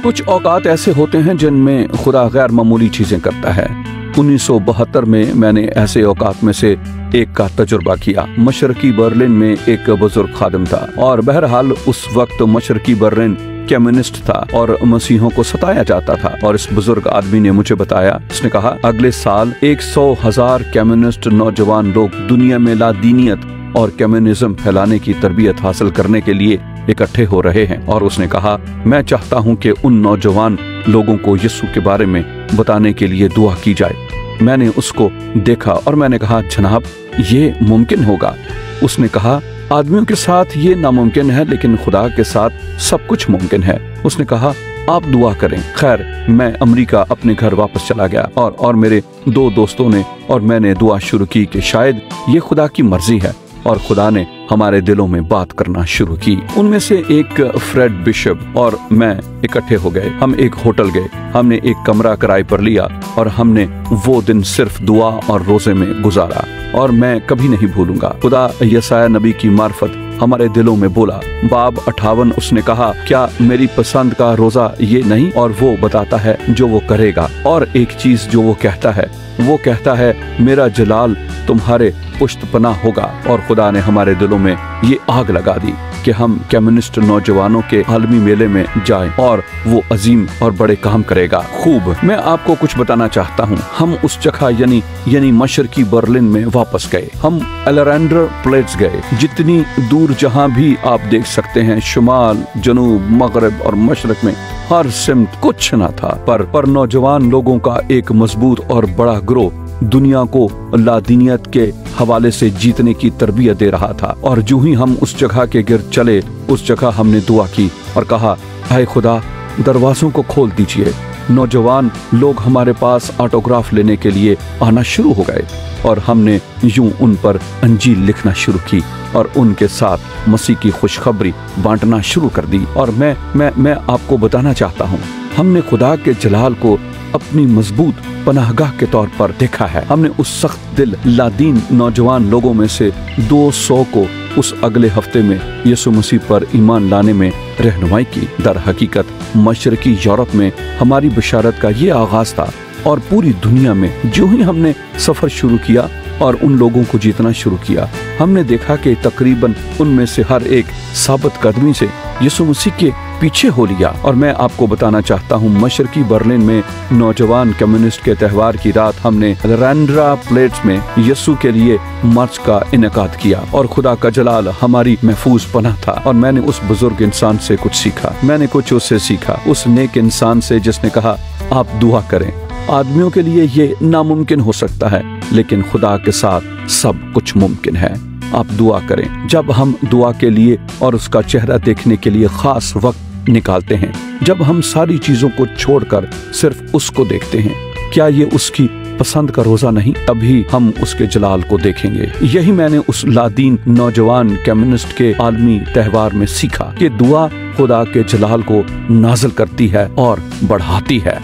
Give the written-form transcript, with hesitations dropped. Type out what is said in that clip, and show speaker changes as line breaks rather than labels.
कुछ औकात ऐसे होते हैं जिनमें खुदा गैर मामूली चीजें करता है। 1972 में मैंने ऐसे औकात में से एक का तजुर्बा किया। मशरकी बर्लिन में एक बुजुर्ग खादिम था और बहरहाल उस वक्त मशरकी बर्लिन कम्युनिस्ट था और मसीहों को सताया जाता था। और इस बुजुर्ग आदमी ने मुझे बताया, उसने कहा अगले साल 100,000 कम्युनिस्ट नौजवान लोग दुनिया में लादीनियत और कम्युनिज्म फैलाने की तरबियत हासिल करने के लिए इकट्ठे हो रहे हैं। और उसने कहा मैं चाहता हूं कि उन नौजवान लोगों को यीशु के बारे में बताने के लिए दुआ की जाए। मैंने उसको देखा और मैंने कहा जनाब ये मुमकिन होगा। उसने कहा आदमियों के साथ ये नामुमकिन है लेकिन खुदा के साथ सब कुछ मुमकिन है। उसने कहा आप दुआ करें। खैर मैं अमेरिका अपने घर वापस चला गया और मेरे 2 दोस्तों ने और मैंने दुआ शुरू की कि शायद ये खुदा की मर्जी है और खुदा ने हमारे दिलों में बात करना शुरू की। उनमें से एक फ्रेड बिशप और मैं इकट्ठे हो गए। हम एक होटल गए, हमने एक कमरा किराए पर लिया और हमने वो दिन सिर्फ दुआ और रोजे में गुजारा। और मैं कभी नहीं भूलूंगा, खुदा यसाया नबी की मार्फत हमारे दिलों में बोला। बाब 58 उसने कहा क्या मेरी पसंद का रोजा ये नहीं, और वो बताता है जो वो करेगा। और एक चीज जो वो कहता है मेरा जलाल तुम्हारे पुष्ट पनाह होगा। और खुदा ने हमारे दिलों में ये आग लगा दी कि हम कम्युनिस्ट नौजवानों के आलमी मेले में जाएं और वो अजीम और बड़े काम करेगा। खूब, मैं आपको कुछ बताना चाहता हूँ। हम उस जगह यानी मशरकी बर्लिन में वापस गए। हम एलेरेंडर प्लेट्स गए। जितनी दूर जहाँ भी आप देख सकते हैं, शुमाल, जनूब, मगरब और मशरक में हर सिमत कुछ न था पर नौजवान लोगों का एक मजबूत और बड़ा ग्रोह दुनिया को लादीनियत के हवाले से जीतने की तरबियत दे रहा था। और जो ही हम उस जगह के गिर्द चले, उस जगह हमने दुआ की और कहा हाय खुदा दरवाजों को खोल दीजिए। नौजवान लोग हमारे पास ऑटोग्राफ लेने के लिए आना शुरू हो गए और हमने यूं उन पर अंजील लिखना शुरू की और उनके साथ मसीह की खुशखबरी बांटना शुरू कर दी। और मैं आपको बताना चाहता हूँ, हमने खुदा के जलाल को अपनी मजबूत पनाहगाह के तौर पर देखा है। हमने उस सख्त दिल लादीन नौजवान लोगों में से 200 को उस अगले हफ्ते में यीशु मसीह पर ईमान लाने में रहनुमाई की। दर हकीकत मशरकी यूरोप में हमारी बशारत का ये आगाज था और पूरी दुनिया में जो ही हमने सफर शुरू किया और उन लोगों को जीतना शुरू किया, हमने देखा कि तकरीबन उनमें से हर एक साबित कदमी से यीशु मसीह के पीछे हो लिया। और मैं आपको बताना चाहता हूँ, मशरकी बर्लिन में नौजवान कम्युनिस्ट के त्यौहार की रात हमने एलेरेंडर प्लेट्स में यीशु के लिए मार्च का इनेकाद किया और खुदा का जलाल हमारी महफूज पनाह था। और मैंने उस बुजुर्ग इंसान से कुछ सीखा। मैंने कुछ उससे सीखा, उस नेक इंसान से जिसने कहा आप दुआ करें। आदमियों के लिए ये नामुमकिन हो सकता है लेकिन खुदा के साथ सब कुछ मुमकिन है। आप दुआ करें। जब हम दुआ के लिए और उसका चेहरा देखने के लिए खास वक्त निकालते हैं, जब हम सारी चीजों को छोड़कर सिर्फ उसको देखते हैं, क्या ये उसकी पसंद का रोजा नहीं? तभी हम उसके जलाल को देखेंगे। यही मैंने उस लादीन नौजवान कम्युनिस्ट के आलमी त्यौहार में सीखा कि दुआ खुदा के जलाल को नाज़िल करती है और बढ़ाती है।